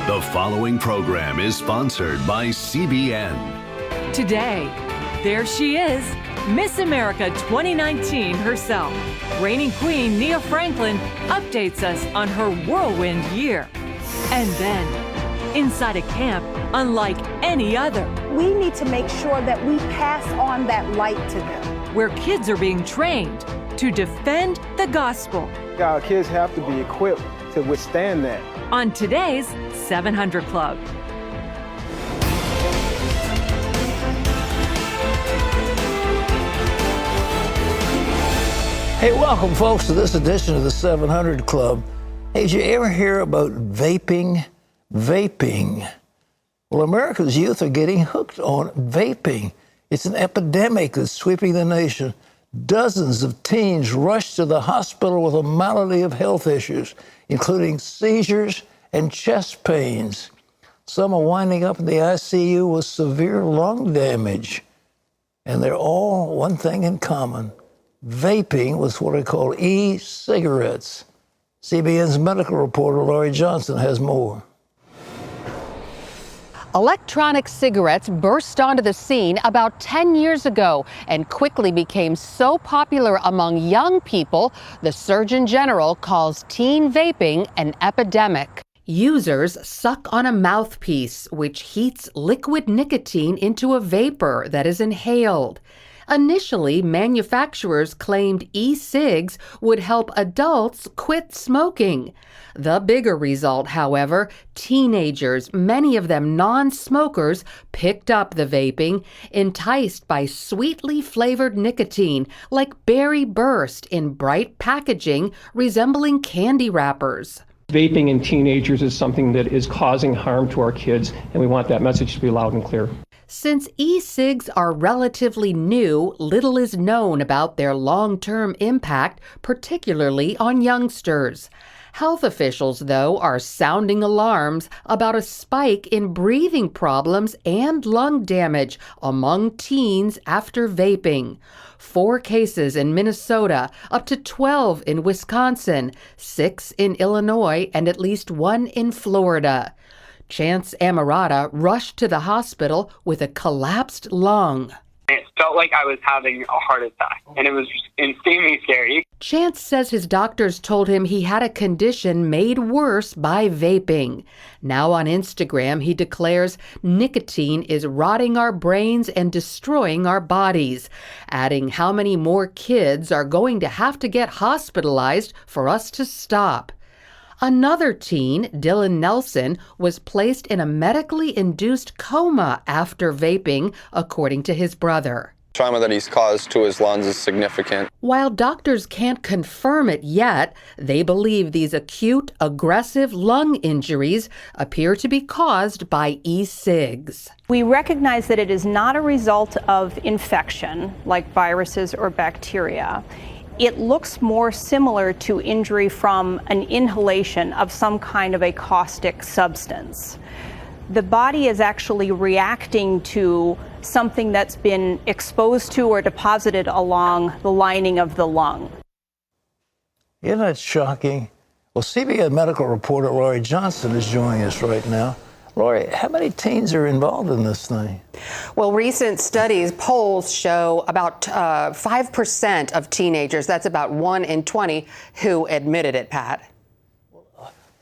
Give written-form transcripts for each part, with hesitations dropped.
The following program is sponsored by CBN. Today, there she is, Miss America 2019 herself. Reigning Queen Nia Franklin updates us on her whirlwind year. And then, inside a camp unlike any other, we need to make sure that we pass on that light to them. Where kids are being trained to defend the gospel. Our kids have to be equipped to withstand that. On today's 700 Club. Hey, welcome folks to this edition of the 700 Club. Hey, did you ever hear about vaping? Vaping. Well, America's youth are getting hooked on vaping. It's an epidemic that's sweeping the nation. Dozens of teens rush to the hospital with a malady of health issues, including seizures and chest pains. Some are winding up in the ICU with severe lung damage. And they're all one thing in common: vaping with what I call e-cigarettes. CBN's medical reporter, Laurie Johnson, has more. Electronic cigarettes burst onto the scene about 10 years ago and quickly became so popular among young people, the Surgeon General calls teen vaping an epidemic. Users suck on a mouthpiece, which heats liquid nicotine into a vapor that is inhaled. Initially, manufacturers claimed e-cigs would help adults quit smoking. The bigger result, however, teenagers, many of them non-smokers, picked up the vaping, enticed by sweetly flavored nicotine like Berry Burst in bright packaging resembling candy wrappers. Vaping in teenagers is something that is causing harm to our kids, and we want that message to be loud and clear. Since e-cigs are relatively new, little is known about their long-term impact, particularly on youngsters. Health officials, though, are sounding alarms about a spike in breathing problems and lung damage among teens after vaping. 4 cases in Minnesota, up to 12 in Wisconsin, 6 in Illinois, and at least 1 in Florida. Chance Amarata rushed to the hospital with a collapsed lung. It felt like I was having a heart attack, and it was just insanely scary. Chance says his doctors told him he had a condition made worse by vaping. Now on Instagram, he declares nicotine is rotting our brains and destroying our bodies, adding how many more kids are going to have to get hospitalized for us to stop. Another teen, Dylan Nelson, was placed in a medically induced coma after vaping, according to his brother. Trauma that he's caused to his lungs is significant. While doctors can't confirm it yet, they believe these acute, aggressive lung injuries appear to be caused by e-cigs. We recognize that it is not a result of infection, like viruses or bacteria. It looks more similar to injury from an inhalation of some kind of a caustic substance. The body is actually reacting to something that's been exposed to or deposited along the lining of the lung. Isn't that shocking? Well, CBN medical reporter Laurie Johnson is joining us right now. Laurie, how many teens are involved in this thing? Well, recent studies, polls show about 5% of teenagers, that's about 1 in 20, who admitted it, Pat.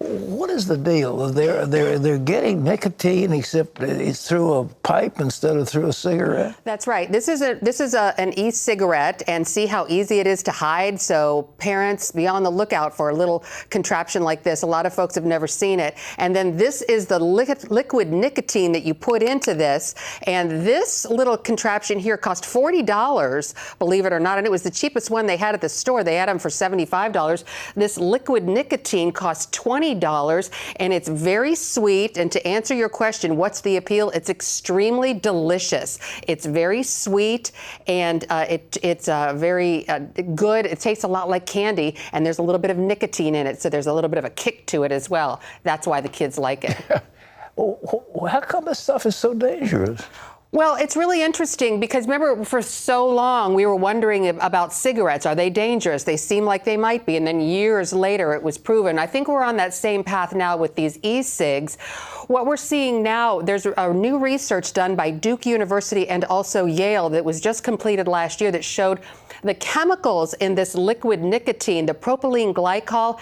What is the deal? They're getting nicotine, except it's through a pipe instead of through a cigarette? That's right. This is an e-cigarette, and see how easy it is to hide. So parents, be on the lookout for a little contraption like this. A lot of folks have never seen it. And then this is the liquid nicotine that you put into this. And this little contraption here cost $40, believe it or not. And it was the cheapest one they had at the store. They had them for $75. This liquid nicotine costs $20. And it's very sweet. And to answer your question, what's the appeal? It's extremely delicious. It's very sweet, and it's very good. It tastes a lot like candy, and there's a little bit of nicotine in it, so there's a little bit of a kick to it as well. That's why the kids like it. Well, how come this stuff is so dangerous? Well, it's really interesting because remember, for so long we were wondering about cigarettes. Are they dangerous? They seem like they might be. And then years later it was proven. I think we're on that same path now with these e-cigs. What we're seeing now, there's a new research done by Duke University and also Yale that was just completed last year that showed the chemicals in this liquid nicotine, the propylene glycol,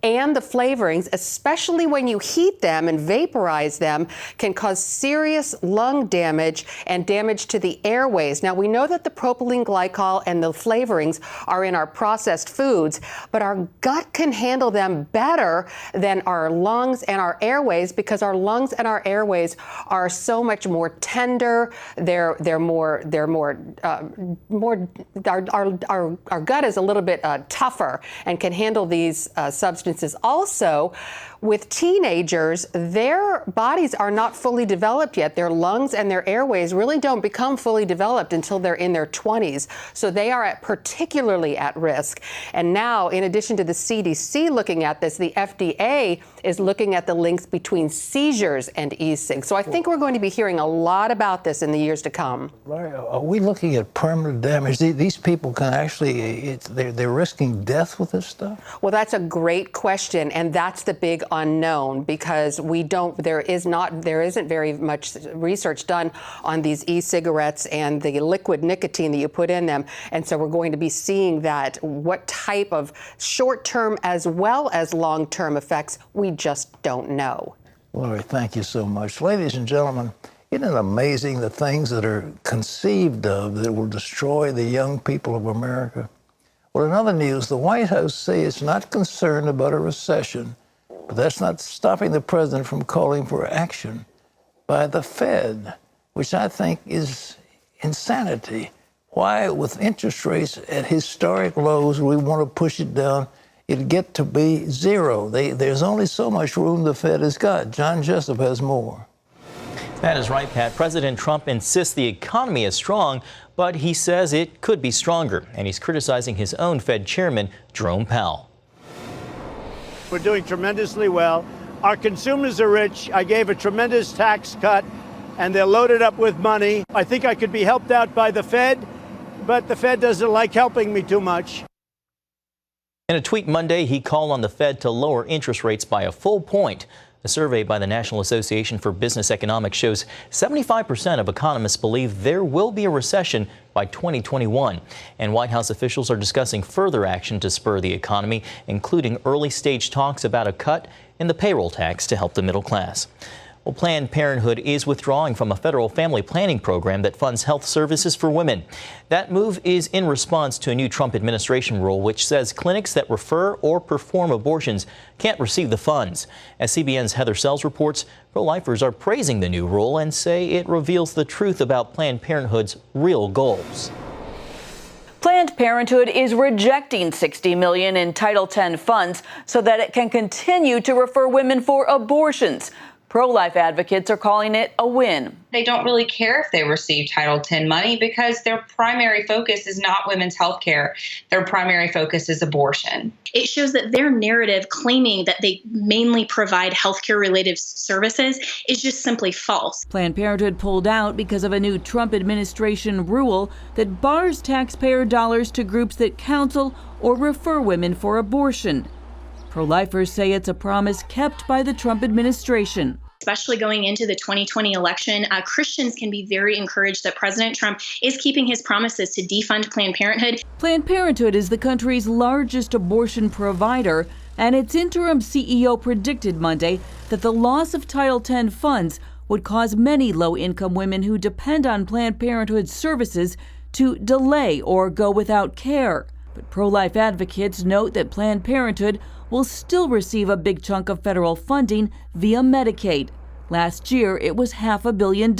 and the flavorings, especially when you heat them and vaporize them, can cause serious lung damage and damage to the airways. Now, we know that the propylene glycol and the flavorings are in our processed foods, but our gut can handle them better than our lungs and our airways because our lungs and our airways are so much more tender. Our gut is a little bit tougher and can handle these substances. Also, with teenagers, their bodies are not fully developed yet. Their lungs and their airways really don't become fully developed until they're in their 20s. So they are particularly at risk. And now, in addition to the CDC looking at this, the FDA is looking at the links between seizures and e-cigs. So I think we're going to be hearing a lot about this in the years to come. Right. Are we looking at permanent damage? These people can actually, they're risking death with this stuff? Well, that's a great question, and that's the big unknown because there isn't very much research done on these e-cigarettes and the liquid nicotine that you put in them. And so we're going to be seeing that what type of short-term as well as long-term effects, we just don't know. Lori, thank you so much. Ladies and gentlemen, isn't it amazing the things that are conceived of that will destroy the young people of America? Well, in other news, the White House say it's not concerned about a recession, but that's not stopping the president from calling for action by the Fed, which I think is insanity. Why, with interest rates at historic lows, we want to push it down? It'd get to be zero. There's only so much room the Fed has got. John Jessup has more. That is right, Pat. President Trump insists the economy is strong, but he says it could be stronger, and he's criticizing his own Fed chairman, Jerome Powell. We're doing tremendously well. Our consumers are rich. I gave a tremendous tax cut, and they're loaded up with money. I think I could be helped out by the Fed, but the Fed doesn't like helping me too much. In a tweet Monday, he called on the Fed to lower interest rates by a full point. A survey by the National Association for Business Economics shows 75% of economists believe there will be a recession by 2021. And White House officials are discussing further action to spur the economy, including early-stage talks about a cut in the payroll tax to help the middle class. Well, Planned Parenthood is withdrawing from a federal family planning program that funds health services for women. That move is in response to a new Trump administration rule which says clinics that refer or perform abortions can't receive the funds. As CBN's Heather Sells reports, pro-lifers are praising the new rule and say it reveals the truth about Planned Parenthood's real goals. Planned Parenthood is rejecting $60 million in Title X funds so that it can continue to refer women for abortions. Pro-life advocates are calling it a win. They don't really care if they receive Title X money because their primary focus is not women's health care. Their primary focus is abortion. It shows that their narrative claiming that they mainly provide healthcare-related services is just simply false. Planned Parenthood pulled out because of a new Trump administration rule that bars taxpayer dollars to groups that counsel or refer women for abortion. Pro-lifers say it's a promise kept by the Trump administration. Especially going into the 2020 election, Christians can be very encouraged that President Trump is keeping his promises to defund Planned Parenthood. Planned Parenthood is the country's largest abortion provider, and its interim CEO predicted Monday that the loss of Title X funds would cause many low-income women who depend on Planned Parenthood services to delay or go without care. But pro-life advocates note that Planned Parenthood will still receive a big chunk of federal funding via Medicaid. Last year, it was $500 million.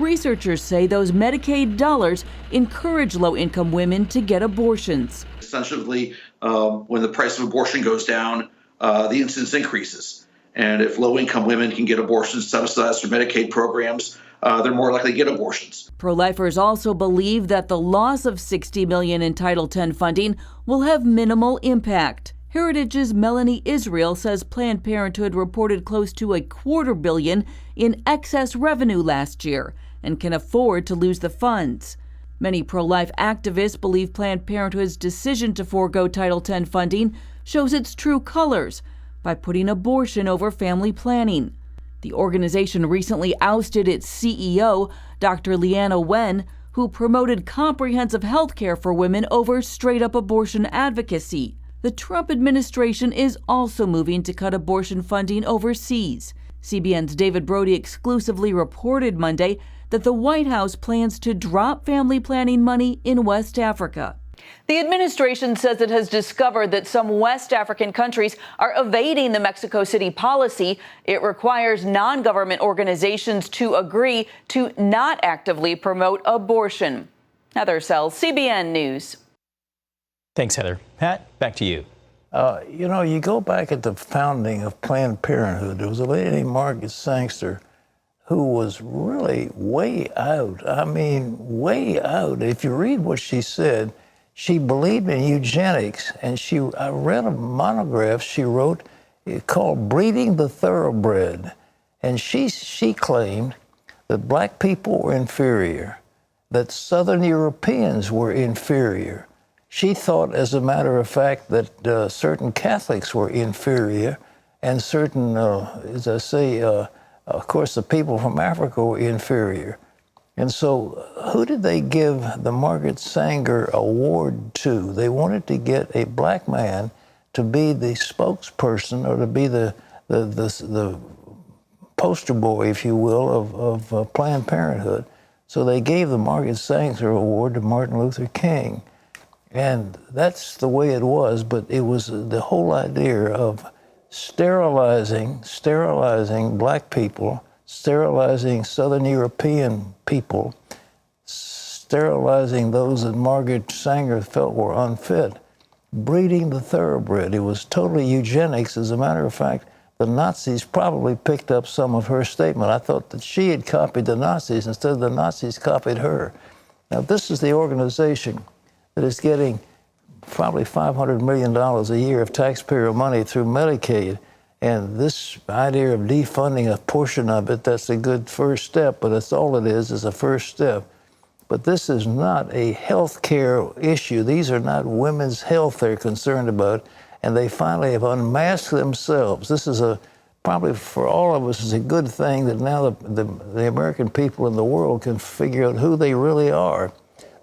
Researchers say those Medicaid dollars encourage low-income women to get abortions. Essentially, when the price of abortion goes down, the incidence increases. And if low-income women can get abortions subsidized through Medicaid programs, they're more likely to get abortions. Pro-lifers also believe that the loss of $60 million in Title X funding will have minimal impact. Heritage's Melanie Israel says Planned Parenthood reported close to $250 million in excess revenue last year. and can afford to lose the funds. Many pro-life activists believe Planned Parenthood's decision to forego Title X funding shows its true colors by putting abortion over family planning. The organization recently ousted its CEO, Dr. Leanna Wen, who promoted comprehensive health care for women over straight-up abortion advocacy. The Trump administration is also moving to cut abortion funding overseas. CBN's David Brody exclusively reported Monday that the White House plans to drop family planning money in West Africa. The administration says it has discovered that some West African countries are evading the Mexico City policy. It requires non-government organizations to agree to not actively promote abortion. Heather Sells, CBN News. Thanks, Heather. Pat, back to you. You go back at the founding of Planned Parenthood. There was a lady named Margaret Sangster who was really way out. I mean, way out. If you read what she said, she believed in eugenics, and I read a monograph she wrote called Breeding the Thoroughbred. And she claimed that black people were inferior, that Southern Europeans were inferior. She thought, as a matter of fact, that certain Catholics were inferior, and certain, as I say, of course, the people from Africa were inferior. And so who did they give the Margaret Sanger Award to? They wanted to get a black man to be the spokesperson, or to be the poster boy, if you will, of Planned Parenthood. So they gave the Margaret Sanger Award to Martin Luther King. And that's the way it was, but it was the whole idea of sterilizing black people, sterilizing Southern European people, sterilizing those that Margaret Sanger felt were unfit, breeding the thoroughbred. It was totally eugenics. As a matter of fact, the Nazis probably picked up some of her statement. I thought that she had copied the Nazis instead of the Nazis copied her. Now, this is the organization that is getting probably $500 million a year of taxpayer money through Medicaid. And this idea of defunding a portion of it, that's a good first step, but that's all it is a first step. But this is not a health care issue. These are not women's health they're concerned about, and they finally have unmasked themselves. This is probably for all of us is a good thing that now the American people in the world can figure out who they really are.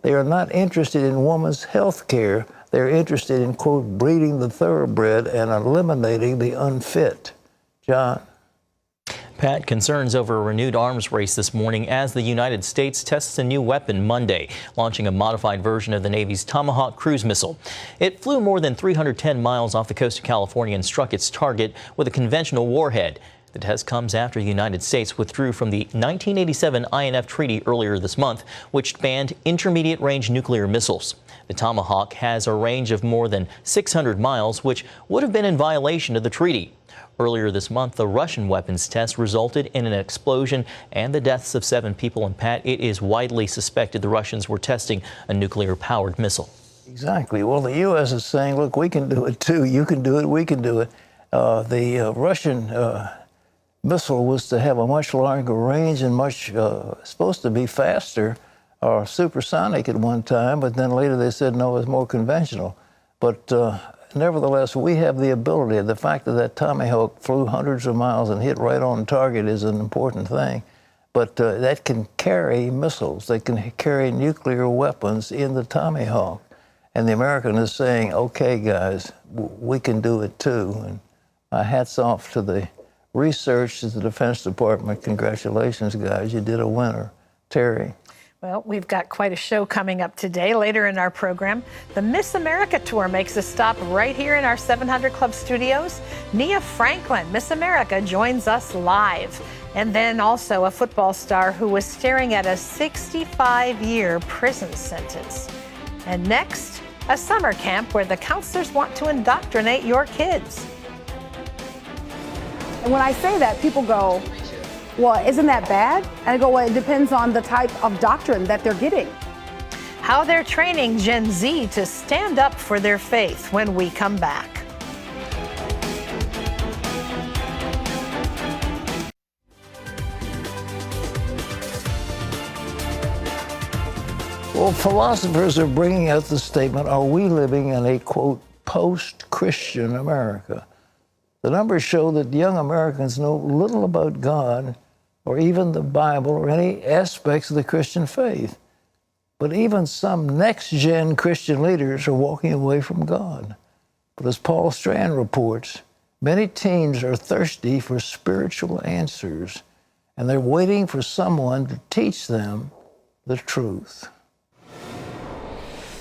They are not interested in women's health care. They're interested in, quote, breeding the thoroughbred and eliminating the unfit. John? Pat, concerns over a renewed arms race this morning as the United States tests a new weapon Monday, launching a modified version of the Navy's Tomahawk cruise missile. It flew more than 310 miles off the coast of California and struck its target with a conventional warhead. The test comes after the United States withdrew from the 1987 INF Treaty earlier this month, which banned intermediate-range nuclear missiles. The Tomahawk has a range of more than 600 miles, which would have been in violation of the treaty. Earlier this month, the Russian weapons test resulted in an explosion and the deaths of 7 people. And Pat, it is widely suspected the Russians were testing a nuclear-powered missile. Exactly. Well, the U.S. is saying, look, we can do it too. You can do it. We can do it. The Russian missile was to have a much longer range and much supposed to be faster or supersonic at one time, but then later they said no, it's more conventional. But nevertheless, we have the ability. The fact that Tomahawk flew hundreds of miles and hit right on target is an important thing. But that can carry missiles. They can carry nuclear weapons in the Tomahawk. And the American is saying, okay, guys, we can do it too. And my hat's off to the research at the Defense Department. Congratulations, guys. You did a winner. Terry. Well, we've got quite a show coming up today. Later in our program, the Miss America Tour makes a stop right here in our 700 Club studios. Nia Franklin, Miss America, joins us live. And then also a football star who was staring at a 65-year prison sentence. And next, a summer camp where the counselors want to indoctrinate your kids. And when I say that, people go, well, isn't that bad? And I go, well, it depends on the type of doctrine that they're getting. How they're training Gen Z to stand up for their faith when we come back. Well, philosophers are bringing out the statement, are we living in a, quote, post-Christian America? The numbers show that young Americans know little about God or even the Bible or any aspects of the Christian faith. But even some next-gen Christian leaders are walking away from God. But as Paul Strand reports, many teens are thirsty for spiritual answers, and they're waiting for someone to teach them the truth.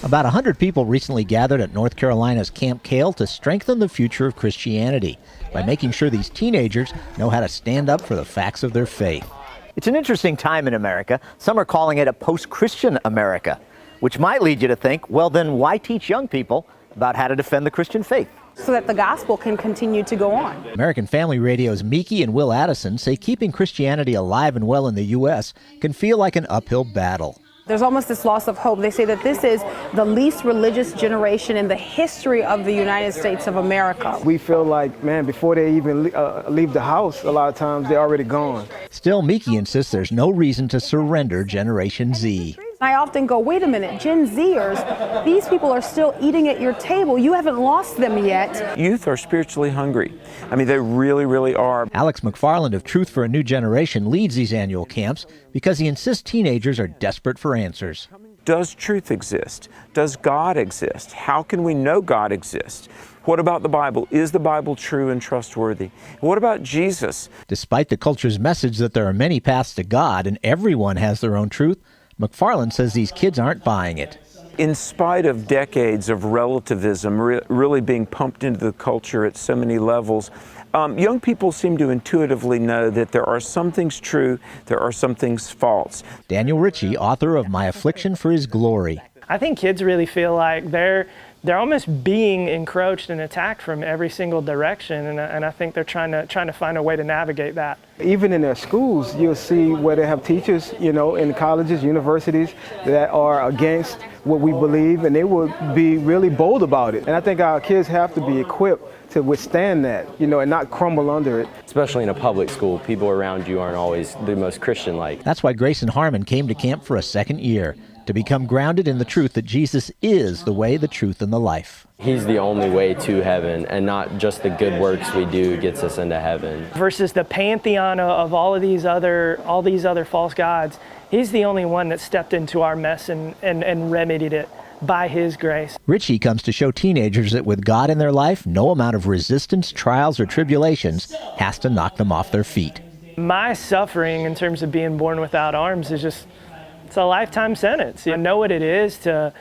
About 100 people recently gathered at North Carolina's Camp Cale to strengthen the future of Christianity by making sure these teenagers know how to stand up for the facts of their faith. It's an interesting time in America. Some are calling it a post-Christian America, which might lead you to think, well, then why teach young people about how to defend the Christian faith? So that the gospel can continue to go on. American Family Radio's Miki and Will Addison say keeping Christianity alive and well in the U.S. can feel like an uphill battle. There's almost this loss of hope. They say that this is the least religious generation in the history of the United States of America. We feel like, man, before they even leave the house, a lot of times they're already gone. Still, Miki insists there's no reason to surrender Generation Z. I often go, wait a minute, Gen Zers, these people are still eating at your table. You haven't lost them yet. Youth are spiritually hungry. I mean, they really, really are. Alex McFarland of Truth for a New Generation leads these annual camps because he insists teenagers are desperate for answers. Does truth exist? Does God exist? How can we know God exists? What about the Bible? Is the Bible true and trustworthy? What about Jesus? Despite the culture's message that there are many paths to God and everyone has their own truth, McFarland says these kids aren't buying it. In spite of decades of relativism really being pumped into the culture at so many levels, young people seem to intuitively know that there are some things true, there are some things false. Daniel Ritchie, author of My Affliction for His Glory. I think kids really feel like they're almost being encroached and attacked from every single direction, and I think they're trying to find a way to navigate that. Even in their schools, you'll see where they have teachers, in colleges, universities, that are against what we believe, and they will be really bold about it. And I think our kids have to be equipped to withstand that, and not crumble under it. Especially in a public school, people around you aren't always the most Christian-like. That's why Grayson Harmon came to camp for a second year, to become grounded in the truth that Jesus is the way, the truth, and the life. He's the only way to heaven, and not just the good works we do gets us into heaven. Versus the pantheon of all these other false gods, he's the only one that stepped into our mess and remedied it by his grace. Ritchie comes to show teenagers that with God in their life, no amount of resistance, trials, or tribulations has to knock them off their feet. My suffering in terms of being born without arms is it's a lifetime sentence. I know what it is to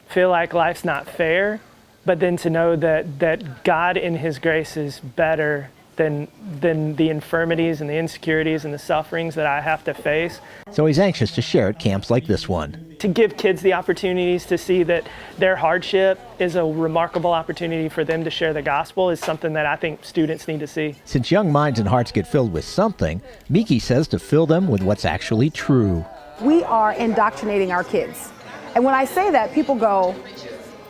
feel like life's not fair, but then to know that God in his grace is better than the infirmities and the insecurities and the sufferings that I have to face. So he's anxious to share at camps like this one. To give kids the opportunities to see that their hardship is a remarkable opportunity for them to share the gospel is something that I think students need to see. Since young minds and hearts get filled with something, Miki says to fill them with what's actually true. We are indoctrinating our kids. And when I say that, people go,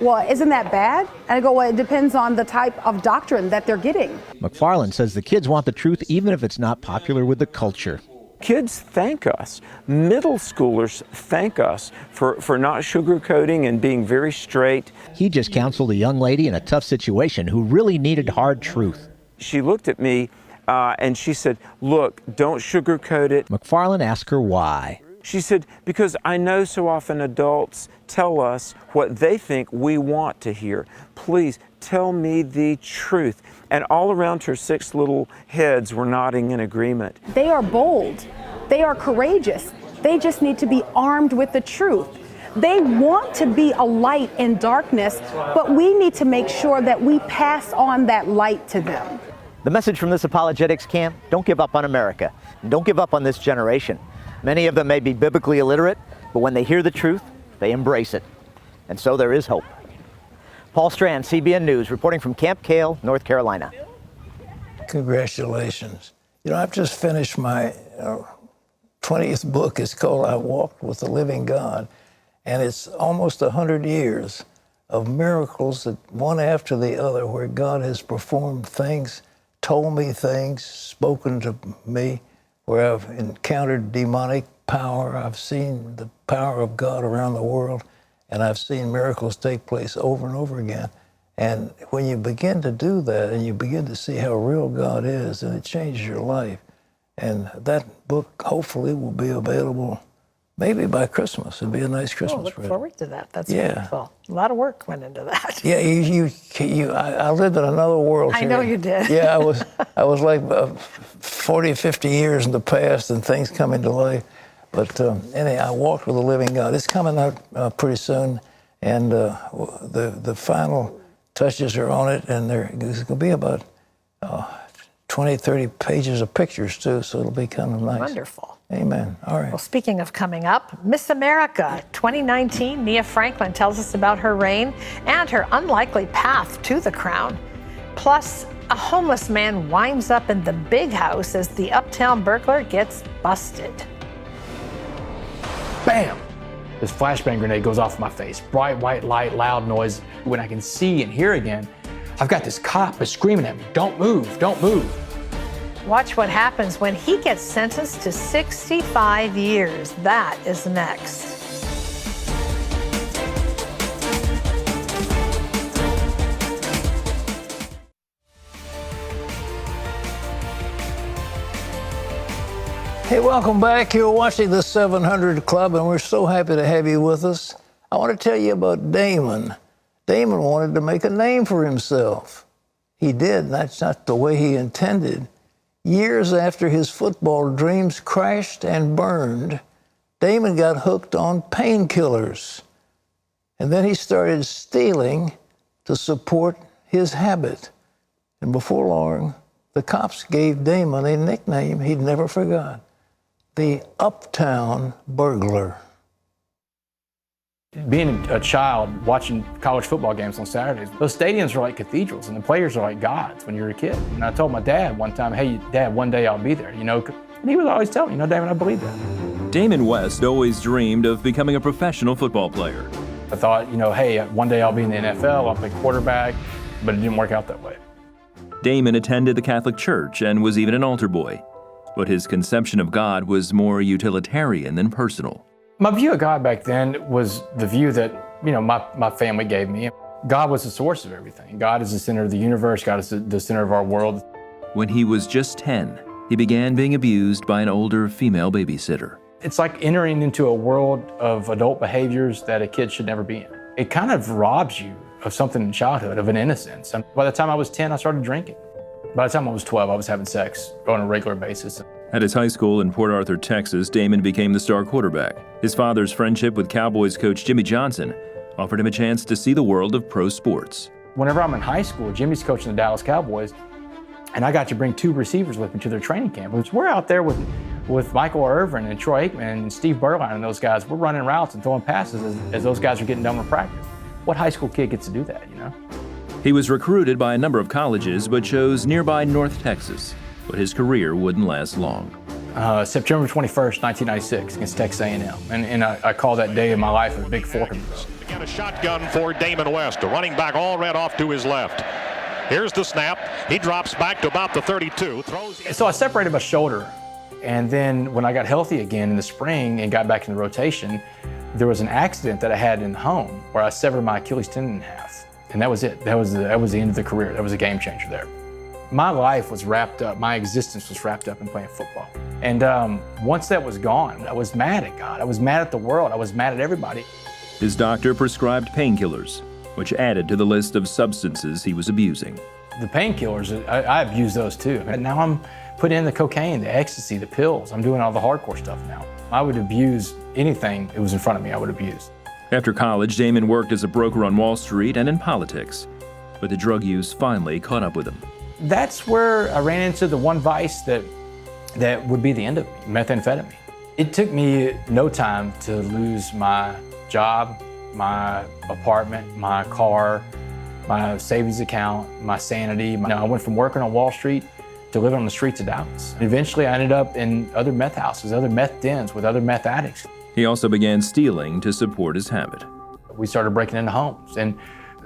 well, isn't that bad? And I go, well, it depends on the type of doctrine that they're getting. McFarland says the kids want the truth even if it's not popular with the culture. Kids thank us. Middle schoolers thank us for not sugarcoating and being very straight. He just counseled a young lady in a tough situation who really needed hard truth. She looked at me and she said, look, don't sugarcoat it. McFarland asked her why. She said, because I know so often adults tell us what they think we want to hear. Please tell me the truth. And all around her 6 little heads were nodding in agreement. They are bold. They are courageous. They just need to be armed with the truth. They want to be a light in darkness, but we need to make sure that we pass on that light to them. The message from this apologetics camp, don't give up on America. Don't give up on this generation. Many of them may be biblically illiterate, but when they hear the truth, they embrace it. And so there is hope. Paul Strand, CBN News, reporting from Camp Cale, North Carolina. Congratulations. I've just finished my 20th book. It's called I Walked with the Living God. And it's almost 100 years of miracles that one after the other where God has performed things, told me things, spoken to me, where I've encountered demonic power. I've seen the power of God around the world, and I've seen miracles take place over and over again. And when you begin to do that and you begin to see how real God is, and it changes your life. And that book hopefully will be available maybe by Christmas. It'd be a nice Christmas look present. forward to that. That's Yeah. wonderful. A lot of work went into that. Yeah, I lived in another world I here. know you did. Yeah, I was like 40, 50 years in the past and things coming to life. But anyhow, I walked with the living God. It's coming out pretty soon, and the final touches are on it, and there's going to be about 20, 30 pages of pictures too, so it'll be kind of nice. Wonderful. Amen. All right. Well, speaking of coming up, Miss America 2019, Nia Franklin tells us about her reign and her unlikely path to the crown. Plus, a homeless man winds up in the big house as the uptown burglar gets busted. Bam! This flashbang grenade goes off my face. Bright white light, loud noise. When I can see and hear again, I've got this cop is screaming at me, "Don't move, don't move." Watch what happens when he gets sentenced to 65 years. That is next. Hey, welcome back. You're watching the 700 Club, and we're so happy to have you with us. I want to tell you about Damon. Damon wanted to make a name for himself. He did, and that's not the way he intended. Years after his football dreams crashed and burned, Damon got hooked on painkillers. And then he started stealing to support his habit. And before long, the cops gave Damon a nickname he'd never forgot: the Uptown Burglar. Being a child watching college football games on Saturdays, those stadiums are like cathedrals and the players are like gods when you're a kid. And I told my dad one time, "Hey, Dad, one day I'll be there," you know, and he would always tell me, Damon, I believe that. Damon West always dreamed of becoming a professional football player. I thought, hey, one day I'll be in the NFL, I'll play quarterback, but it didn't work out that way. Damon attended the Catholic Church and was even an altar boy. But his conception of God was more utilitarian than personal. My view of God back then was the view that, my family gave me. God was the source of everything. God is the center of the universe. God is the center of our world. When he was just 10, he began being abused by an older female babysitter. It's like entering into a world of adult behaviors that a kid should never be in. It kind of robs you of something in childhood, of an innocence. And by the time I was 10, I started drinking. By the time I was 12, I was having sex on a regular basis. At his high school in Port Arthur, Texas, Damon became the star quarterback. His father's friendship with Cowboys coach Jimmy Johnson offered him a chance to see the world of pro sports. Whenever I'm in high school, Jimmy's coaching the Dallas Cowboys, and I got to bring 2 receivers with me to their training camp. We're out there with Michael Irvin and Troy Aikman and Steve Berline and those guys. We're running routes and throwing passes as those guys are getting done with practice. What high school kid gets to do that, He was recruited by a number of colleges, but chose nearby North Texas. But his career wouldn't last long. September 21st, 1996, against Texas A&M. And I call that day of my life a big fork. Got a shotgun for Damon West, a running back all red off to his left. Here's the snap. He drops back to about the 32. So I separated my shoulder. And then when I got healthy again in the spring and got back in the rotation, there was an accident that I had in home where I severed my Achilles tendon in half. And that was it. That was the end of the career. That was a game changer there. My life was wrapped up, my existence was wrapped up in playing football. And once that was gone, I was mad at God. I was mad at the world. I was mad at everybody. His doctor prescribed painkillers, which added to the list of substances he was abusing. The painkillers, I abused those too. And now I'm putting in the cocaine, the ecstasy, the pills. I'm doing all the hardcore stuff now. I would abuse anything that was in front of me, I would abuse. After college, Damon worked as a broker on Wall Street and in politics. But the drug use finally caught up with him. That's where I ran into the one vice that would be the end of me, methamphetamine. It took me no time to lose my job, my apartment, my car, my savings account, my sanity. I went from working on Wall Street to living on the streets of Dallas. Eventually, I ended up in other meth houses, other meth dens with other meth addicts. He also began stealing to support his habit. We started breaking into homes, and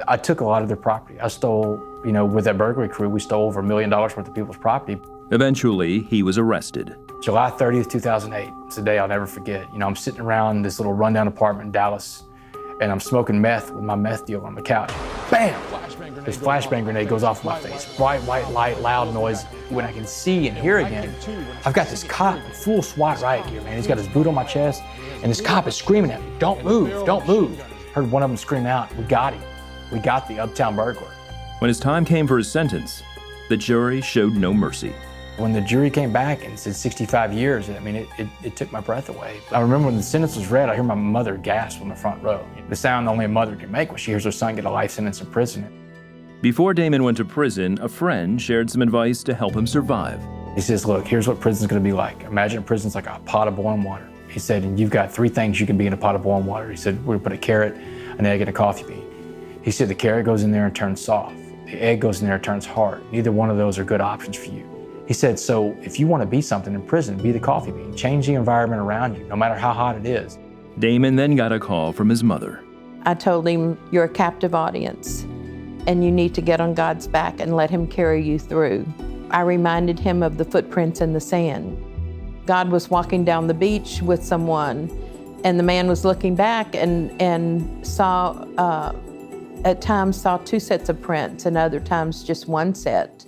I took a lot of their property. I stole, with that burglary crew, we stole over $1 million worth of people's property. Eventually, he was arrested. July 30th, 2008. It's a day I'll never forget. You know, I'm sitting around this little rundown apartment in Dallas, and I'm smoking meth with my meth dealer on the couch. Bam! This flashbang grenade goes off in my face. Bright white light, loud noise. When I can see and hear again, I've got this cop in full SWAT riot gear, man. He's got his boot on my chest, and this cop is screaming at me, "Don't move, don't move." Heard one of them scream out, "We got him. We got the uptown burglar." When his time came for his sentence, the jury showed no mercy. When the jury came back and said 65 years, I mean, it took my breath away. I remember when the sentence was read, I hear my mother gasp on the front row. The sound only a mother can make when she hears her son get a life sentence in prison. Before Damon went to prison, a friend shared some advice to help him survive. He says, "Look, here's what prison's gonna be like. Imagine prison's like a pot of boiling water." He said, "And you've got 3 things you can be in a pot of boiling water." He said, "We're gonna put a carrot, an egg, and a coffee bean." He said, "The carrot goes in there and turns soft. The egg goes in there and turns hard. Neither one of those are good options for you." He said, "So if you want to be something in prison, be the coffee bean. Change the environment around you, no matter how hot it is." Damon then got a call from his mother. I told him, "You're a captive audience, and you need to get on God's back and let him carry you through." I reminded him of the footprints in the sand. God was walking down the beach with someone, and the man was looking back and saw, at times saw 2 sets of prints, and other times just 1 set.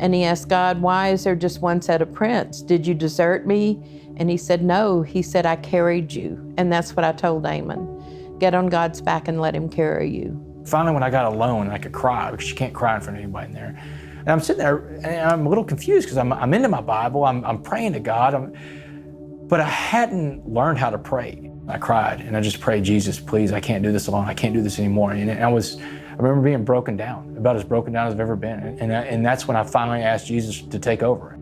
And he asked God, "Why is there just 1 set of prints? Did you desert me?" And he said, "No." He said, "I carried you." And that's what I told Damon. Get on God's back and let him carry you. Finally, when I got alone, I could cry, because you can't cry in front of anybody in there. And I'm sitting there, and I'm a little confused, because I'm into my Bible, I'm praying to God, but I hadn't learned how to pray. I cried, and I just prayed, "Jesus, please, I can't do this alone. I can't do this anymore." And I remember being broken down, about as broken down as I've ever been. And that's when I finally asked Jesus to take over.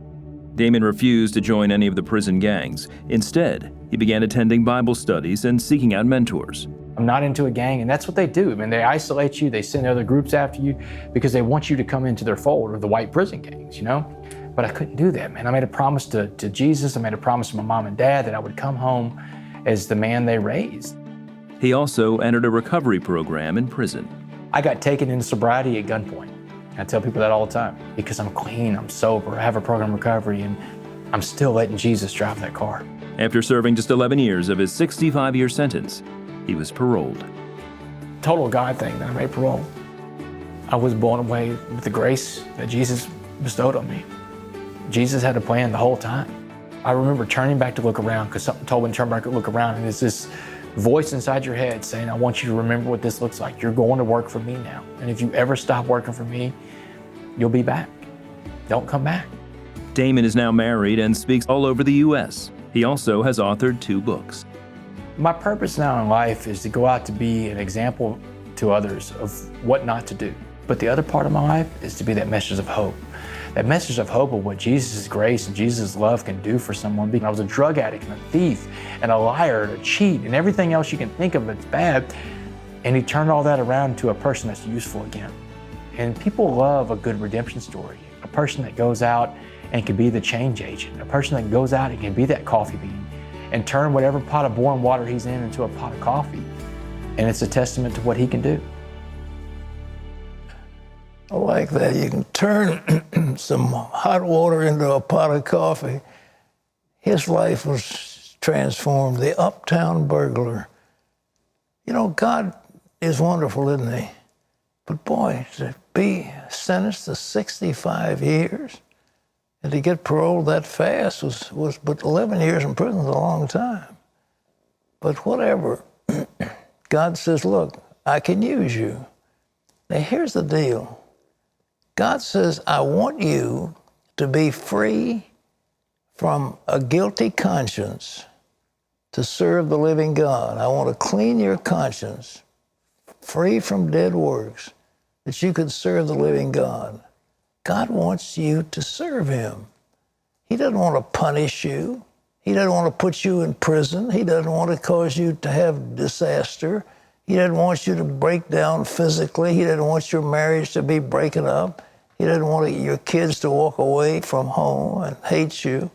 Damon refused to join any of the prison gangs. Instead, he began attending Bible studies and seeking out mentors. I'm not into a gang, and that's what they do. I mean, they isolate you, they send other groups after you because they want you to come into their fold, or the white prison gangs, you know? But I couldn't do that, man. I made a promise to Jesus, I made a promise to my mom and dad that I would come home as the man they raised. He also entered a recovery program in prison. I got taken into sobriety at gunpoint. I tell people that all the time, because I'm clean, I'm sober, I have a program of recovery, and I'm still letting Jesus drive that car. After serving just 11 years of his 65-year sentence, he was paroled. Total God thing that I made parole. I was blown away with the grace that Jesus bestowed on me. Jesus had a plan the whole time. I remember turning back to look around, because something told me to turn back and look around, and it's this voice inside your head saying, "I want you to remember what this looks like. You're going to work for me now. And if you ever stop working for me, you'll be back. Don't come back." Damon is now married and speaks all over the U.S. He also has authored 2 books. My purpose now in life is to go out to be an example to others of what not to do. But the other part of my life is to be that message of hope. That message of hope of what Jesus' grace and Jesus' love can do for someone. I was a drug addict and a thief and a liar and a cheat and everything else you can think of that's bad. And he turned all that around to a person that's useful again. And people love a good redemption story. A person that goes out and can be the change agent. A person that goes out and can be that coffee bean and turn whatever pot of boiling water he's in into a pot of coffee. And it's a testament to what he can do. I like that. You can turn some hot water into a pot of coffee. His life was transformed. The uptown burglar. You know, God is wonderful, isn't he? But boy, to be sentenced to 65 years and to get paroled that fast was but 11 years in prison is a long time. But whatever, God says, "Look, I can use you." Now here's the deal. God says, "I want you to be free from a guilty conscience to serve the living God. I want to clean your conscience, free from dead works, that you could serve the living God." God wants you to serve him. He doesn't want to punish you. He doesn't want to put you in prison. He doesn't want to cause you to have disaster. He doesn't want you to break down physically. He doesn't want your marriage to be breaking up. He doesn't want your kids to walk away from home and hate you.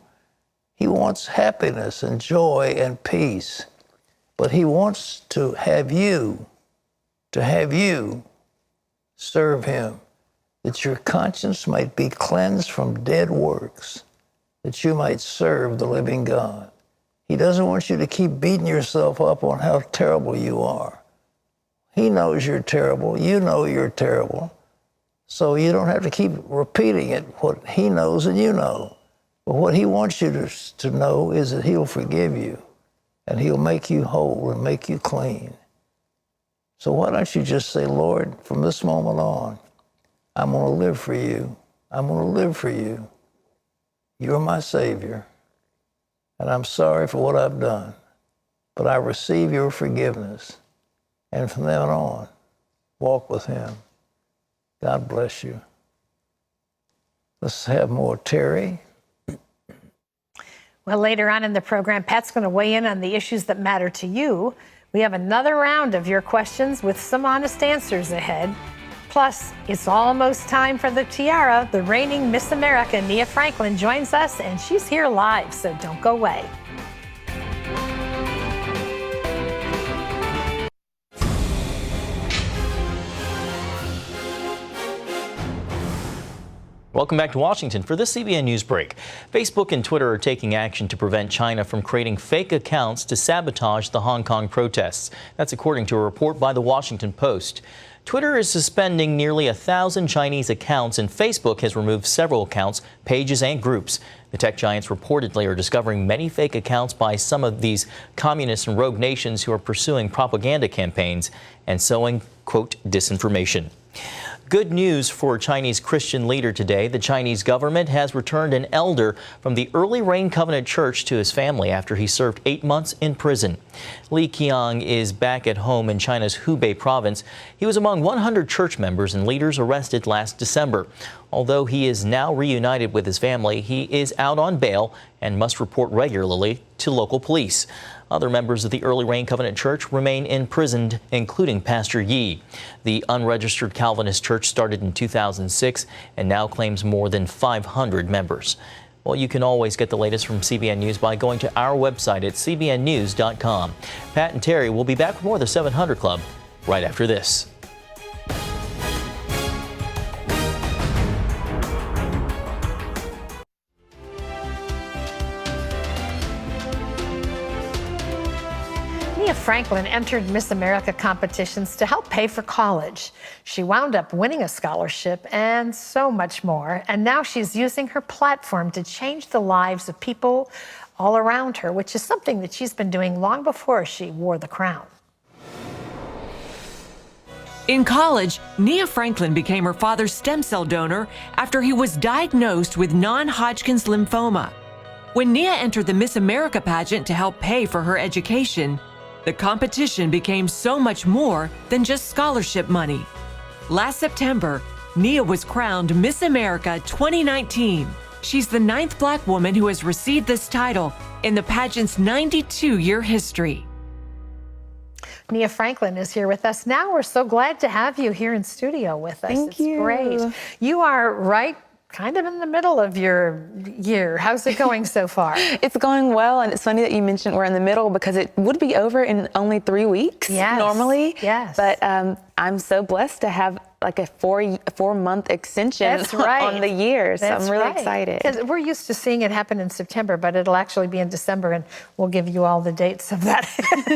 He wants happiness and joy and peace. But he wants to have you serve him, that your conscience might be cleansed from dead works, that you might serve the living God. He doesn't want you to keep beating yourself up on how terrible you are. He knows you're terrible. You know you're terrible. So you don't have to keep repeating it, what he knows and you know. But what he wants you to know is that he'll forgive you and he'll make you whole and make you clean. So why don't you just say, Lord, from this moment on, I'm going to live for you. I'm going to live for you. You're my Savior. And I'm sorry for what I've done. But I receive your forgiveness. And from then on, walk with him. God bless you. Let's have more Terry. Well, later on in the program, Pat's going to weigh in on the issues that matter to you. We have another round of your questions with some honest answers ahead. Plus, it's almost time for the tiara. The reigning Miss America, Nia Franklin, joins us, and she's here live, so don't go away. Welcome back to Washington for this CBN News Break. Facebook and Twitter are taking action to prevent China from creating fake accounts to sabotage the Hong Kong protests. That's according to a report by the Washington Post. Twitter is suspending nearly 1,000 Chinese accounts, and Facebook has removed several accounts, pages, and groups. The tech giants reportedly are discovering many fake accounts by some of these communist and rogue nations who are pursuing propaganda campaigns and sowing, quote, disinformation. Good news for a Chinese Christian leader today. The Chinese government has returned an elder from the Early Rain Covenant Church to his family after he served 8 months in prison. Li Qiang is back at home in China's Hubei province. He was among 100 church members and leaders arrested last December. Although he is now reunited with his family, he is out on bail and must report regularly to local police. Other members of the Early Rain Covenant Church remain imprisoned, including Pastor Yi. The unregistered Calvinist church started in 2006 and now claims more than 500 members. Well, you can always get the latest from CBN News by going to our website at cbnnews.com. Pat and Terry will be back with more of the 700 Club right after this. Nia Franklin entered Miss America competitions to help pay for college. She wound up winning a scholarship and so much more. And now she's using her platform to change the lives of people all around her, which is something that she's been doing long before she wore the crown. In college, Nia Franklin became her father's stem cell donor after he was diagnosed with non-Hodgkin's lymphoma. When Nia entered the Miss America pageant to help pay for her education, the competition became so much more than just scholarship money. Last September, Nia was crowned Miss America 2019. She's the 9th Black woman who has received this title in the pageant's 92-year history. Nia Franklin is here with us now. We're so glad to have you here in studio with us. Thank you. Great. You are right kind of in the middle of your year. How's it going so far? It's going well, and it's funny that you mentioned we're in the middle because it would be over in only 3 weeks normally. Yes. But I'm so blessed to have like a four-month extension on the year, so I'm really excited. 'Cause we're used to seeing it happen in September, but it'll actually be in December, and we'll give you all the dates of that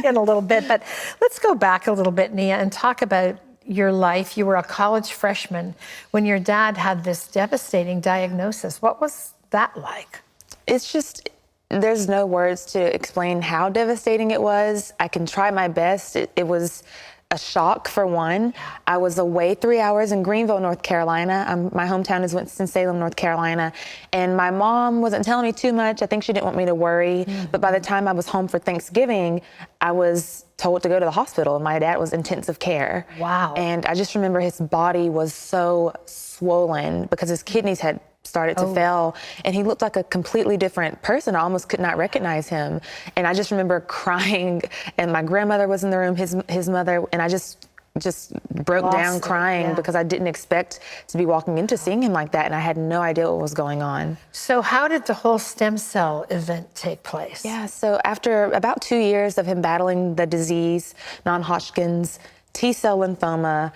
in a little bit. But let's go back a little bit, Nia, and talk about your life. You were a college freshman when your dad had this devastating diagnosis. What was that like? It's just, there's no words to explain how devastating it was. I can try my best. It was a shock, for one. I was away 3 hours in Greenville, North Carolina. My hometown is Winston-Salem, North Carolina. And my mom wasn't telling me too much. I think she didn't want me to worry. But by the time I was home for Thanksgiving, I was told to go to the hospital. My dad was intensive care. Wow. And I just remember his body was so swollen because his kidneys had started to fail, and he looked like a completely different person. I almost could not recognize him. And I just remember crying, and my grandmother was in the room, his mother, and I just broke down crying because I didn't expect to be walking into seeing him like that, and I had no idea what was going on. So how did the whole stem cell event take place? Yeah, so after about 2 years of him battling the disease, non-Hodgkin's, T-cell lymphoma,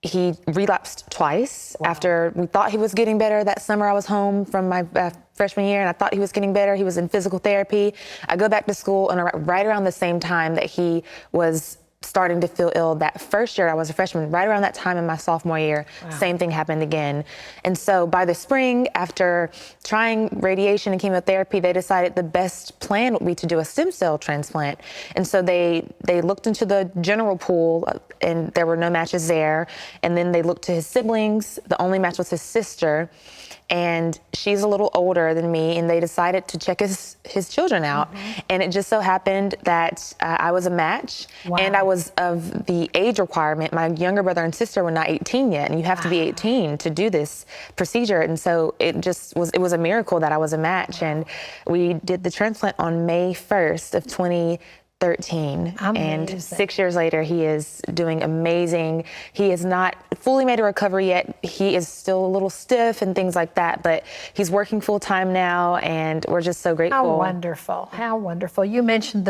he relapsed twice. After we thought he was getting better. That summer I was home from my freshman year, and I thought he was getting better. He was in physical therapy. I go back to school, and right around the same time that he was starting to feel ill, that first year I was a freshman, right around that time in my sophomore year, same thing happened again. And so by the spring, after trying radiation and chemotherapy, they decided the best plan would be to do a stem cell transplant. And so they looked into the general pool, and there were no matches there. And then they looked to his siblings. The only match was his sister. And she's a little older than me, and they decided to check his children out. And it just so happened that I was a match, and I was of the age requirement. My younger brother and sister were not 18 yet, and you have to be 18 to do this procedure. And so it was a miracle that I was a match. And we did the transplant on May 1st of 2013. And 6 years later, he is doing amazing. He has not fully made a recovery yet. He is still a little stiff and things like that, but he's working full time now, and we're just so grateful. How wonderful. How wonderful. You mentioned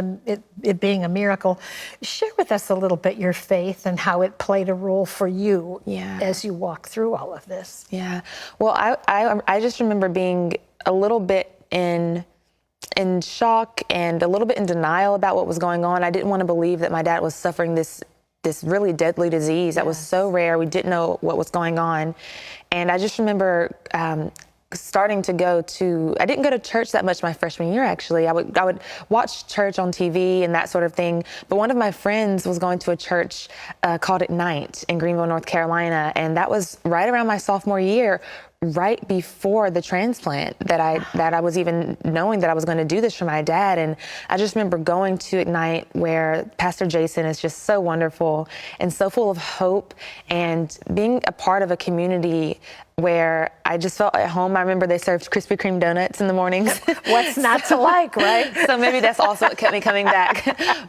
it being a miracle. Share with us a little bit your faith and how it played a role for you as you walk through all of this. Yeah. Well, I just remember being a little bit in shock and a little bit in denial about what was going on. I didn't want to believe that my dad was suffering this really deadly disease that was so rare. We didn't know what was going on. And I just remember starting to I didn't go to church that much my freshman year, actually. I would watch church on TV and that sort of thing. But one of my friends was going to a church called Ignite in Greenville, North Carolina. And that was right around my sophomore year, right before the transplant, that I was even knowing that I was going to do this for my dad. And I just remember going to Ignite, where Pastor Jason is just so wonderful and so full of hope, and being a part of a community where I just felt at home. I remember they served Krispy Kreme donuts in the mornings. What's not to like, right? So maybe that's also what kept me coming back.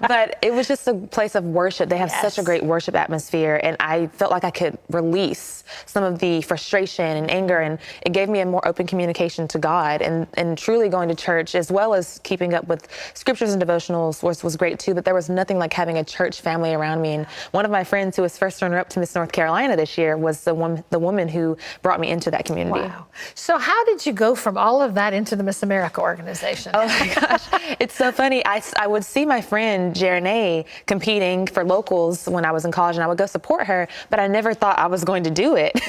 But it was just a place of worship. They have such a great worship atmosphere, and I felt like I could release some of the frustration and anger, and it gave me a more open communication to God. And truly going to church, as well as keeping up with scriptures and devotionals, was great too. But there was nothing like having a church family around me. And one of my friends who was first runner-up to Miss North Carolina this year was the woman who brought me into that community. Wow. So how did you go from all of that into the Miss America organization? Oh my gosh, it's so funny. I would see my friend Jerene competing for locals when I was in college, and I would go support her, but I never thought I was going to do it.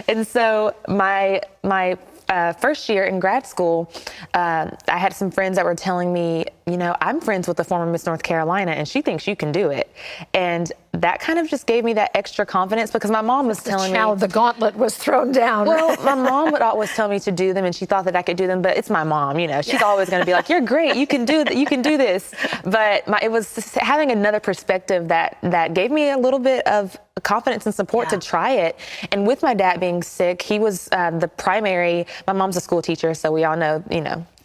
And so my first year in grad school, I had some friends that were telling me, I'm friends with the former Miss North Carolina, and she thinks you can do it. And that kind of just gave me that extra confidence, because my mom was telling me the gauntlet was thrown down. Well, my mom would always tell me to do them, and she thought that I could do them, but it's my mom, she's always going to be like, you're great, you can do this. But it was having another perspective that gave me a little bit of confidence and support to try it. And with my dad being sick, he was the primary. My mom's a school teacher, so we all know,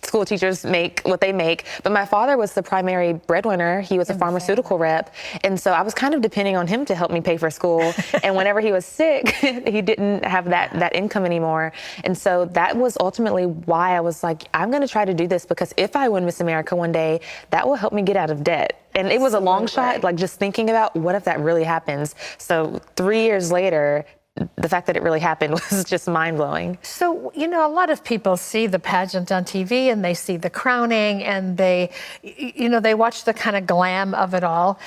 school teachers make what they make. But my father was the primary breadwinner. He was a pharmaceutical rep. And so I was kind of depending on him to help me pay for school. And whenever he was sick, he didn't have that income anymore. And so that was ultimately why I was like, I'm going to try to do this, because if I win Miss America one day, that will help me get out of debt. And it was a long shot, like just thinking about what if that really happens. So 3 years later, the fact that it really happened was just mind-blowing. So, a lot of people see the pageant on TV, and they see the crowning, and they watch the kind of glam of it all.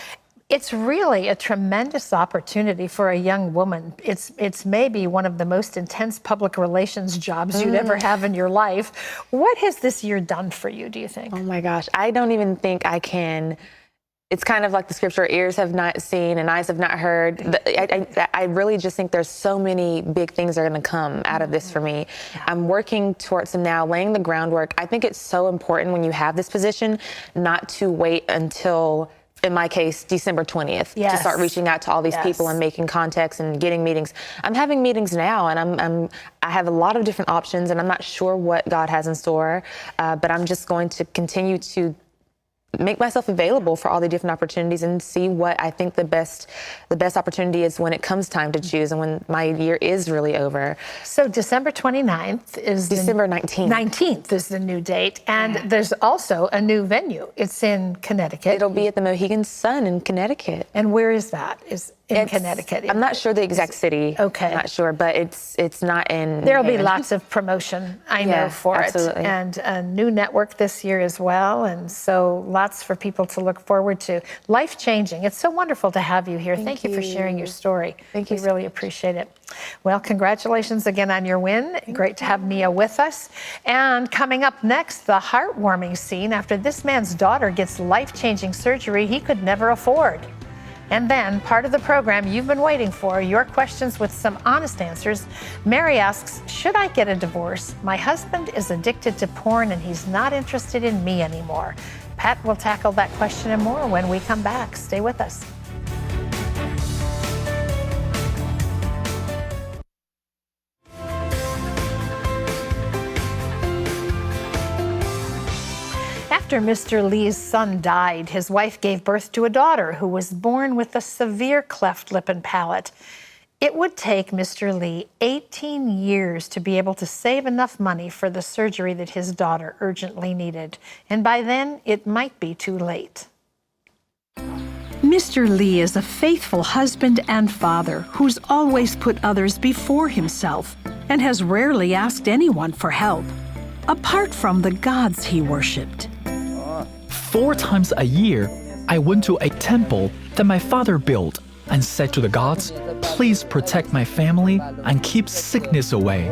It's really a tremendous opportunity for a young woman. It's maybe one of the most intense public relations jobs you'd ever have in your life. What has this year done for you, do you think? Oh my gosh, I don't even think I can. It's kind of like the scripture, ears have not seen and eyes have not heard. I really just think there's so many big things that are going to come out of this for me. I'm working towards them now, laying the groundwork. I think it's so important when you have this position not to wait until, in my case, December 20th to start reaching out to all these people and making contacts and getting meetings. I'm having meetings now, and I have a lot of different options, and I'm not sure what God has in store, but I'm just going to continue to make myself available for all the different opportunities and see what I think the best opportunity is when it comes time to choose and when my year is really over. So December 29th is December 19th. 19th is the new date, and there's also a new venue. It's in Connecticut. It'll be at the Mohegan Sun in Connecticut. And where is that? in Connecticut. I'm not sure the exact city. Okay. I'm not sure, but it's not in. There'll be Haven. lots of promotion, I know, for absolutely. it. And a new network this year as well. And so lots for people to look forward to. Life-changing. It's so wonderful to have you here. Thank you for sharing your story. Thank you. We really appreciate it. Well, congratulations again on your win. Great to have Nia with us. And coming up next, the heartwarming scene after this man's daughter gets life-changing surgery he could never afford. And then, part of the program you've been waiting for, your questions with some honest answers. Mary asks, should I get a divorce? My husband is addicted to porn and he's not interested in me anymore. Pat will tackle that question and more when we come back. Stay with us. After Mr. Lee's son died, his wife gave birth to a daughter who was born with a severe cleft lip and palate. It would take Mr. Lee 18 years to be able to save enough money for the surgery that his daughter urgently needed. And by then, it might be too late. Mr. Lee is a faithful husband and father who's always put others before himself and has rarely asked anyone for help, apart from the gods he worshipped. 4 times a year, I went to a temple that my father built and said to the gods, please protect my family and keep sickness away.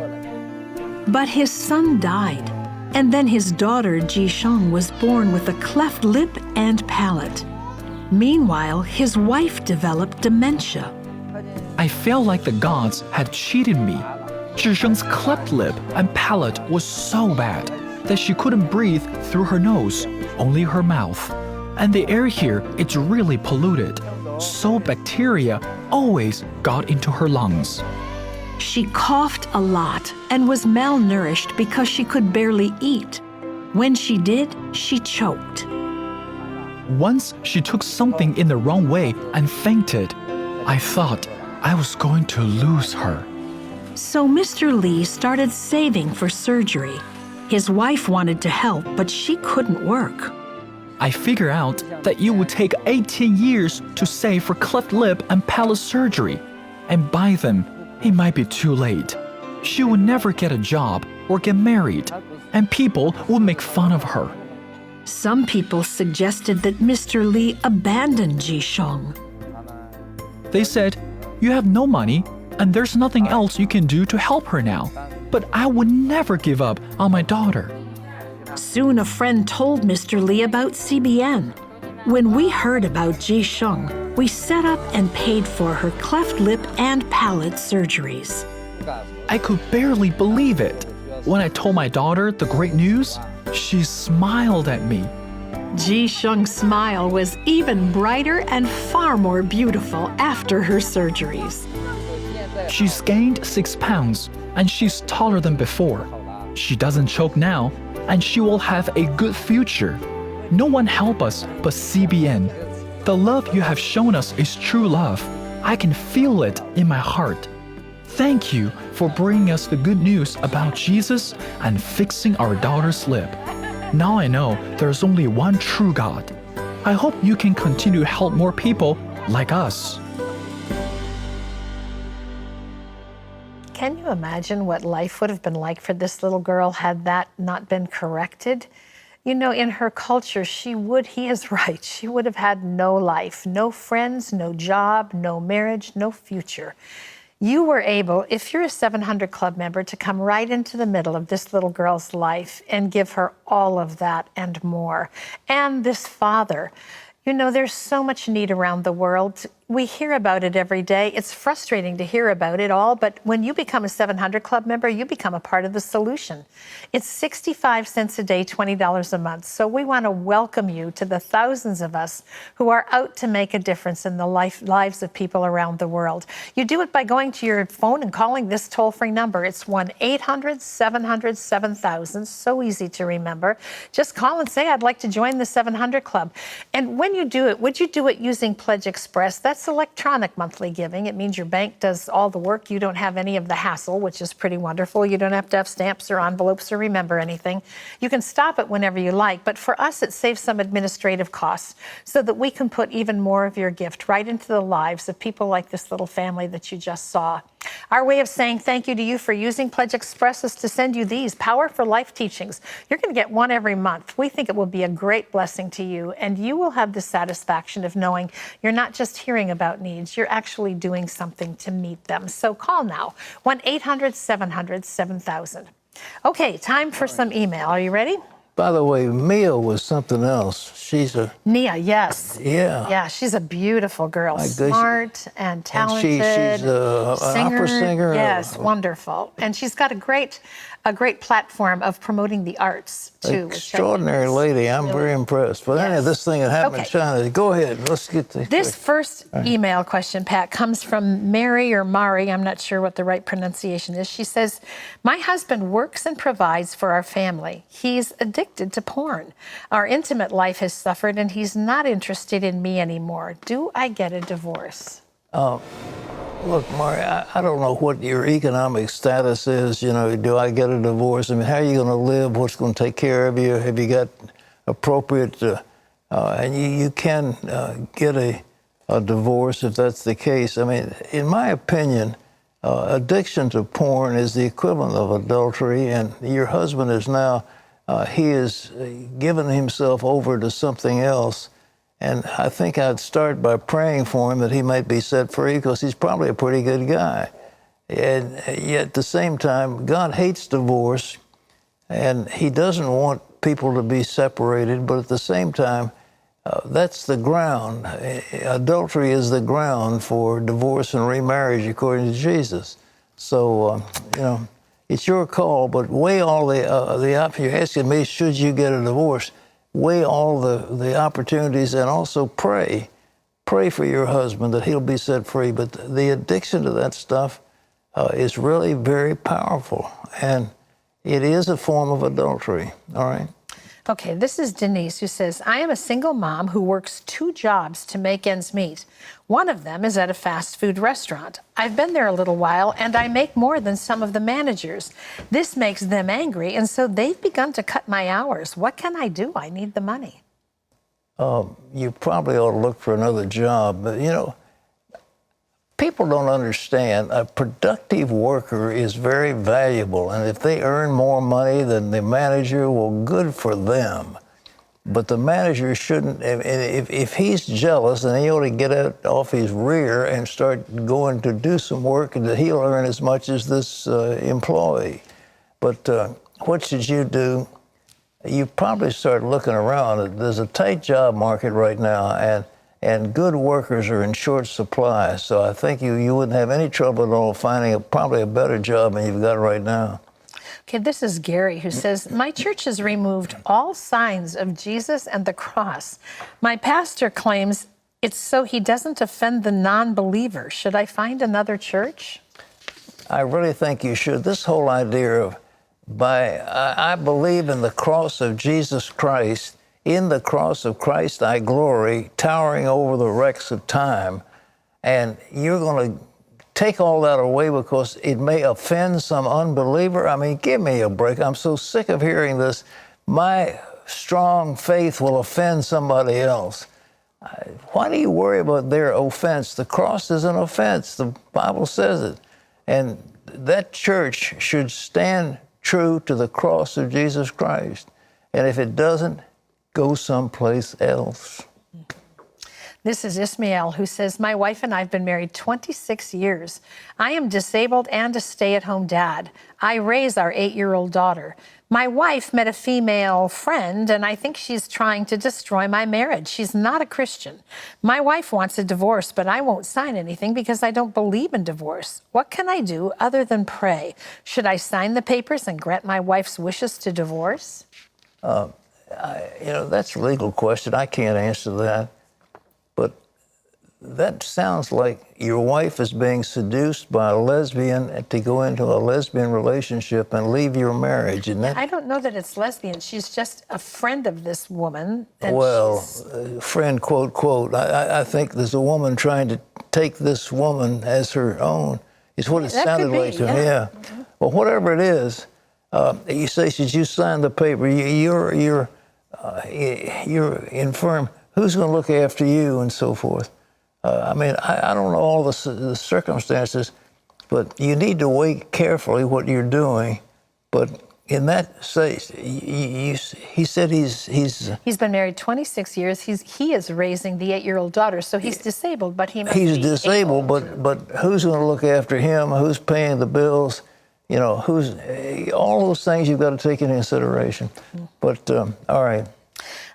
But his son died, and then his daughter Ji Sheng was born with a cleft lip and palate. Meanwhile, his wife developed dementia. I felt like the gods had cheated me. Ji Sheng's cleft lip and palate was so bad that she couldn't breathe through her nose, only her mouth. And the air here, it's really polluted, so bacteria always got into her lungs. She coughed a lot and was malnourished because she could barely eat. When she did, she choked. Once she took something in the wrong way and fainted. I thought I was going to lose her. So Mr. Lee started saving for surgery. His wife wanted to help, but she couldn't work. I figured out that it would take 18 years to save for cleft lip and palate surgery. And by then, it might be too late. She would never get a job or get married, and people would make fun of her. Some people suggested that Mr. Lee abandon Ji Sheng. They said, you have no money, and there's nothing else you can do to help her now. But I would never give up on my daughter. Soon a friend told Mr. Lee about CBN. When we heard about Ji Sheng, we set up and paid for her cleft lip and palate surgeries. I could barely believe it. When I told my daughter the great news, she smiled at me. Ji Sheng's smile was even brighter and far more beautiful after her surgeries. She's gained 6 pounds, and she's taller than before. She doesn't choke now, and she will have a good future. No one help us but CBN. The love you have shown us is true love. I can feel it in my heart. Thank you for bringing us the good news about Jesus and fixing our daughter's lip. Now I know there's only one true God. I hope you can continue to help more people like us. Can you imagine what life would have been like for this little girl had that not been corrected? You know, in her culture, he is right, she would have had no life, no friends, no job, no marriage, no future. You were able, if you're a 700 Club member, to come right into the middle of this little girl's life and give her all of that and more. And this father, you know, there's so much need around the world. We hear about it every day. It's frustrating to hear about it all, but when you become a 700 Club member, you become a part of the solution. It's 65 cents a day, $20 a month. So we want to welcome you to the thousands of us who are out to make a difference in the lives of people around the world. You do it by going to your phone and calling this toll-free number. It's 1-800-700-7000. So easy to remember. Just call and say, I'd like to join the 700 Club. And when you do it, would you do it using Pledge Express? That's It's electronic monthly giving. It means your bank does all the work. You don't have any of the hassle, which is pretty wonderful. You don't have to have stamps or envelopes or remember anything. You can stop it whenever you like, but for us, it saves some administrative costs so that we can put even more of your gift right into the lives of people like this little family that you just saw. Our way of saying thank you to you for using Pledge Express is to send you these Power for Life teachings. You're going to get one every month. We think it will be a great blessing to you, and you will have the satisfaction of knowing you're not just hearing about needs, you're actually doing something to meet them. So call now, 1-800-700-7000. Okay, time for some email. Are you ready? By the way, Mia was something else. She's a... Nia, yes. Yeah. Yeah, she's a beautiful girl. My goodness. Smart and talented. And she's an opera singer. Yes, wonderful. And she's got a great platform of promoting the arts, too. Extraordinary lady. I'm very impressed. But anyway, this thing that happened in China. Go ahead. Let's get the... This first email question, Pat, comes from Mary or Mari. I'm not sure what the right pronunciation is. She says, my husband works and provides for our family. He's addicted to porn. Our intimate life has suffered, and he's not interested in me anymore. Do I get a divorce? Look, Mari, I don't know what your economic status is. You know, do I get a divorce? I mean, how are you going to live? What's going to take care of you? Have you got appropriate... and you can get a divorce if that's the case. I mean, in my opinion, addiction to porn is the equivalent of adultery, and your husband is now... he has given himself over to something else. And I think I'd start by praying for him that he might be set free, because he's probably a pretty good guy. And yet at the same time, God hates divorce, and he doesn't want people to be separated, but at the same time, that's the ground. Adultery is the ground for divorce and remarriage according to Jesus. So, you know, it's your call, but weigh all the options. You're asking me, should you get a divorce? Weigh all the opportunities, and also pray. Pray for your husband that he'll be set free. But the addiction to that stuff is really very powerful, and it is a form of adultery, all right? Okay, this is Denise, who says, I am a single mom who works 2 jobs to make ends meet. One of them is at a fast food restaurant. I've been there a little while, and I make more than some of the managers. This makes them angry, and so they've begun to cut my hours. What can I do? I need the money. You probably ought to look for another job. But, you know, people don't understand. A productive worker is very valuable, and if they earn more money than the manager, well, good for them. But the manager shouldn't, if he's jealous, then he ought to get off his rear and start going to do some work, and that he'll earn as much as this employee. But what should you do? You probably start looking around. There's a tight job market right now, and good workers are in short supply. So I think you wouldn't have any trouble at all finding probably a better job than you've got right now. Okay, this is Gary, who says, my church has removed all signs of Jesus and the cross. My pastor claims it's so he doesn't offend the non-believer. Should I find another church? I really think you should. This whole idea of, I believe in the cross of Jesus Christ. In the cross of Christ I glory, towering over the wrecks of time. And you're going to take all that away because it may offend some unbeliever? I mean, give me a break. I'm so sick of hearing this. My strong faith will offend somebody else. Why do you worry about their offense? The cross is an offense. The Bible says it. And that church should stand true to the cross of Jesus Christ. And if it doesn't, go someplace else. This is Ismael, who says, my wife and I have been married 26 years. I am disabled and a stay-at-home dad. I raise our 8-year-old daughter. My wife met a female friend, and I think she's trying to destroy my marriage. She's not a Christian. My wife wants a divorce, but I won't sign anything because I don't believe in divorce. What can I do other than pray? Should I sign the papers and grant my wife's wishes to divorce? You know, that's a legal question. I can't answer that. But that sounds like your wife is being seduced by a lesbian to go into a lesbian relationship and leave your marriage, isn't it? I don't know that it's lesbian. She's just a friend of this woman. And well, friend, quote, quote. I think there's a woman trying to take this woman as her own, is what it sounded like to me. Yeah. Well, whatever it is, you say, should you sign the paper? You're infirm. Who's going to look after you and so forth? I mean, I don't know all the circumstances, but you need to weigh carefully what you're doing. But in that case, he said he's been married 26 years. He is raising the 8-year-old daughter, so he's disabled, but he must he's be disabled. But who's going to look after him? Who's paying the bills? You know, all those things you've got to take into consideration. But all right.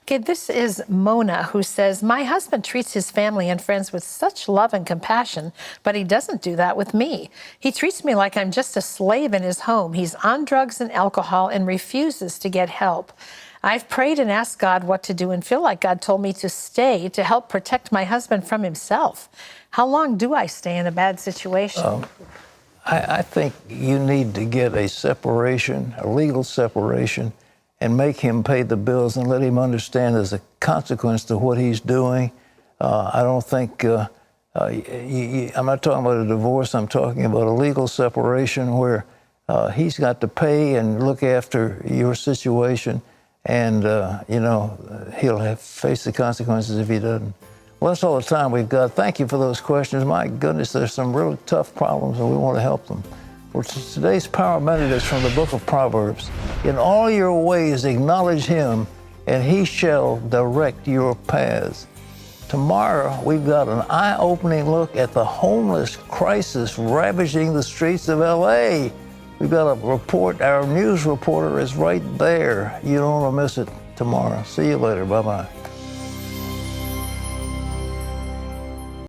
Okay, this is Mona, who says, my husband treats his family and friends with such love and compassion, but he doesn't do that with me. He treats me like I'm just a slave in his home. He's on drugs and alcohol and refuses to get help. I've prayed and asked God what to do and feel like God told me to stay to help protect my husband from himself. How long do I stay in a bad situation? I think you need to get a separation, a legal separation, and make him pay the bills and let him understand there's a consequence to what he's doing. I don't think, I'm not talking about a divorce, I'm talking about a legal separation where he's got to pay and look after your situation, and, you know, he'll face the consequences if he doesn't. Well, that's all the time we've got. Thank you for those questions. My goodness, there's some really tough problems, and we want to help them. Well, today's Power Minute is from the book of Proverbs. In all your ways acknowledge him, and he shall direct your paths. Tomorrow, we've got an eye-opening look at the homeless crisis ravaging the streets of L.A. We've got a report. Our news reporter is right there. You don't want to miss it tomorrow. See you later. Bye-bye.